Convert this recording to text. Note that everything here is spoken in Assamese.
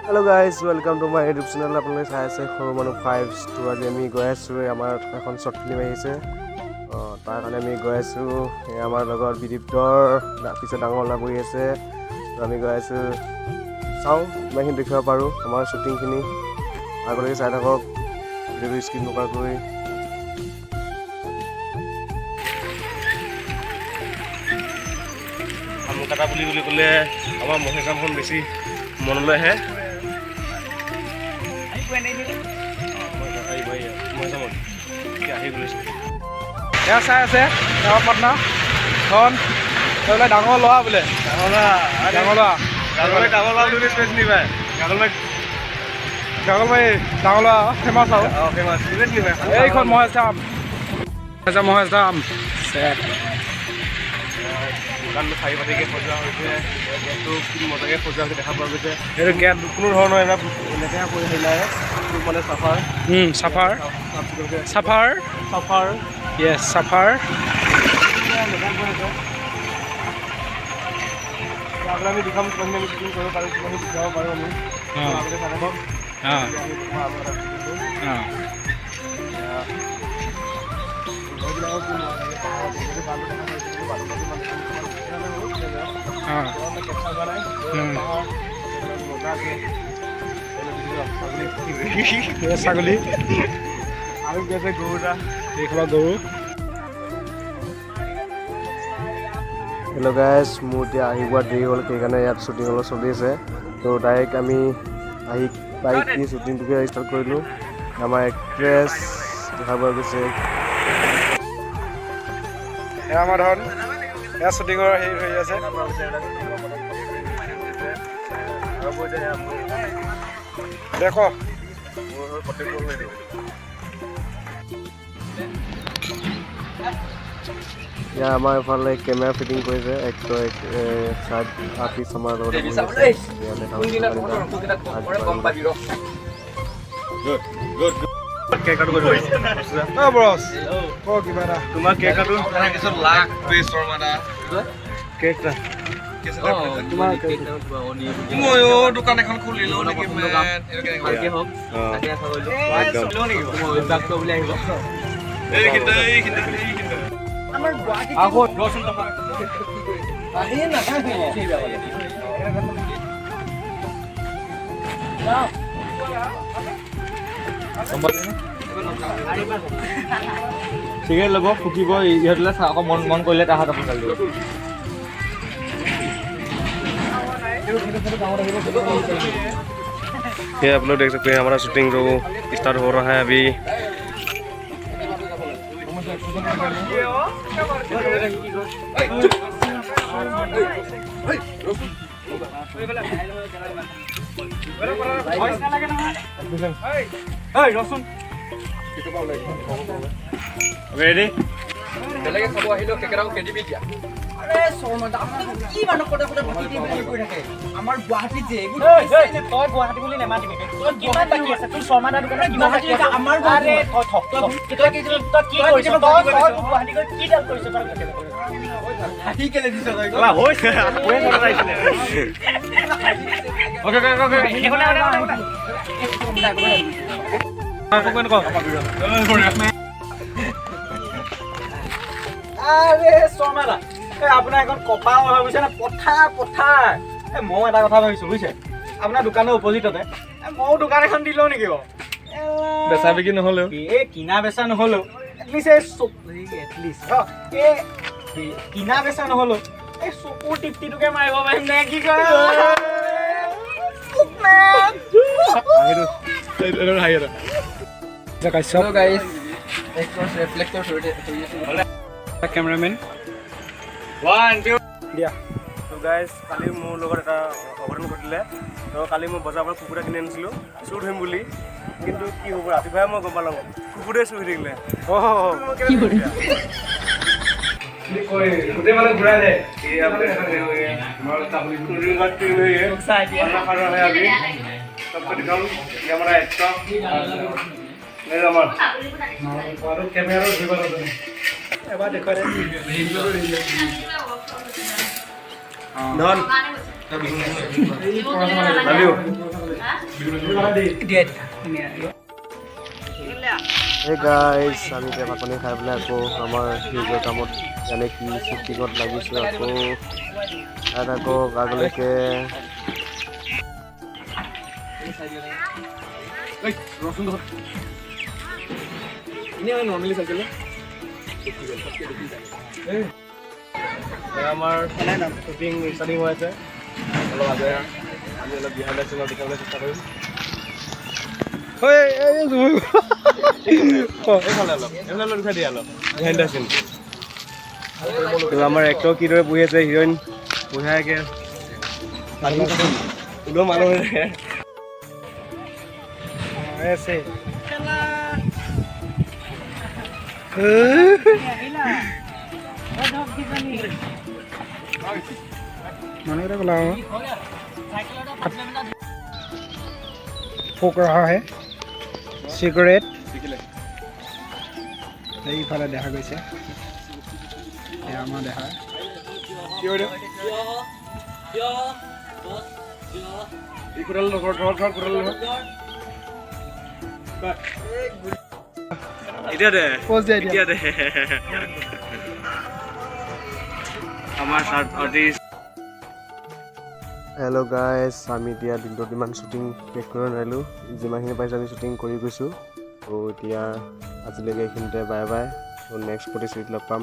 Hello guys, welcome to my YouTube channel. আপোনালোকে চাই আছে সৰু মানুহ 5 টো আজি আমি গৈ আছো আমাৰ এখন শৰ্ট ফিল্ম আহিছে তাৰ কাৰণে আমি গৈ আছো আমাৰ লগৰ বিদীপ্তৰ পিছে ডাঙৰ ওলা বহি আছে আমি গৈ আছো চাও কিমানখিনি দেখাব পাৰো আমাৰ শ্বুটিংখিনি আগলৈকে চাই থাকক ভিডিঅ'টো স্কিপ নকৰাকৈ আমকাটা বুলি ক'লে আমাৰ মহেশামখন বেছি মনলৈ আহে চাই আছে পাটনা খন ডাঙৰ ল'ৰা বোলে গাগল ভাই ডাঙৰ ল'ৰা ফেমাছ আৰু এইখন মহেশ ধাম দোকানটো চাৰি পাতিকে সজোৱা হৈছে গেটটো কি মজাকৈ সজোৱা হৈছে দেখা পোৱা গৈছে সেইটো গেট কোনো ধৰণৰ এনেকৈ কৰি আহিলে মানে চাফাৰ য়েছ চাফাৰ আমি দেখাম কিমান আমি শ্বুটিং কৰিব পাৰোঁ কিমান দেখাব পাৰোঁ আমি আগতে চাই থাকক ছাগলী আৰু গৈছে গৰুটা গৰু হেল্ল' গাইজ মোৰ এতিয়া আহিব দেৰি হ'ল সেইকাৰণে ইয়াত শ্বুটিং অলপ চলি আছে তো ডাইৰেক্ট আমি আহি বাইক দি শ্বুটিংটোকে ষ্টাৰ্ট কৰিলোঁ আমাৰ এক্ট্ৰেছ দেখা পোৱা গৈছে আমাৰ ধৰণ এয়া শ্বুটিঙৰ হেৰি হৈ আছে দেখো এতিয়া আমাৰ এইফালে কেমেৰা ফিটিং কৰিছে এক্টৰ চাইড আৰ্টিষ্ট আমাৰ লগত তোমাৰ কেক দোকান এখন খুলিলো নেকি চিগাৰেট ল'ব ফুকিব ইহঁতলৈ আকৌ মন কৰিলে তাহাঁত সোনকালে দিব ये आप लोग देख सकते हैं हमारा शूटिंग जो स्टार्ट हो रहा है अभी रेडी বেলেগে খাব আহিলো কেকেৰাও কেডিবি দিয়া আৰে শৰ্মাদা আপুনি কি মানুহ কটা ভাতি দি বুলি কৈ থাকে আমাৰ গুৱাহাটীত যে তই গুৱাহাটী বুলি নেমাতিবি তই কিমান বাকি আছে তোৰ শৰ্মাদা দোকানত কিমান বাকি আছে আমাৰ আৰে তই ঠক তই কি কৰিছ তই গুৱাহাটী গৈ কি ডাল কৰিছ তই হাতি কেলে দিছ তই লা হৈছে কোনে মনত আহিছিলে ওকে আরে শৰ্মাদা আপোনাৰ এখন কপা হৈ গৈছে না পথাৰ মই এটা কথা ভাবিছোঁ বুজিছে আপোনাৰ দোকানৰ অপজিটতে ময়ো দোকান এখন দিলো নেকি বেচা বিক্ৰী নহ'লেও এই কিনা বেচা নহ'লেও কিনা বেচা নহ'লেও এই চকুৰ টিপটিটোকে মাৰিব পাৰিম নে কি কয় কেমেৰামেন দিয়া তো গাইজ কালি মোৰ লগত এটা অঘটন ঘটিলে তো কালি মই বজাৰৰ পৰা কুকুৰা কিনি আনিছিলোঁ চুৰ ধৰিম বুলি কিন্তু কি হ'ব ৰাতিপুৱাই মই গম পালোঁ কুকুৰে চুৰ থাকিলে গোটেই মানে ঘূৰাই দে এবাৰ দেখুৱাই ধন Hey guys, আমি এতিয়া ভাত পানী খাই পেলাই আকৌ আমাৰ নিজৰ কামত যেনে কি শ্বুটিঙত লাগিছোঁ আকৌ তাত আকৌ আগলৈকে আমাৰ শ্বুটিং ষ্টাৰ্টিং হৈ আছে অলপ আগে আমি অলপ বিহাইণ্ড দ্য চিনৰ দেখাবলৈ চেষ্টা কৰিম আমাৰ এক্টৰ কিদৰে বহি আছে হিৰইন বঢ়িয়াকৈ মানুহ আছে মানুহকেইটা ক'লা फूक रहा है सिगरेट এইফালে দেখা গৈছে আমাৰ দেখা হেল্ল' গাইজ আমি এতিয়া দিনটোত ইমান শ্বুটিং শেষ কৰিব নোৱাৰিলোঁ যিমানখিনি পাইছোঁ আমি শ্বুটিং কৰি গৈছোঁ ত' এতিয়া আজিলৈকে এইখিনিতে বাই বাই ত' নেক্সট প্ৰতিশ্ৰুতিত লগ পাম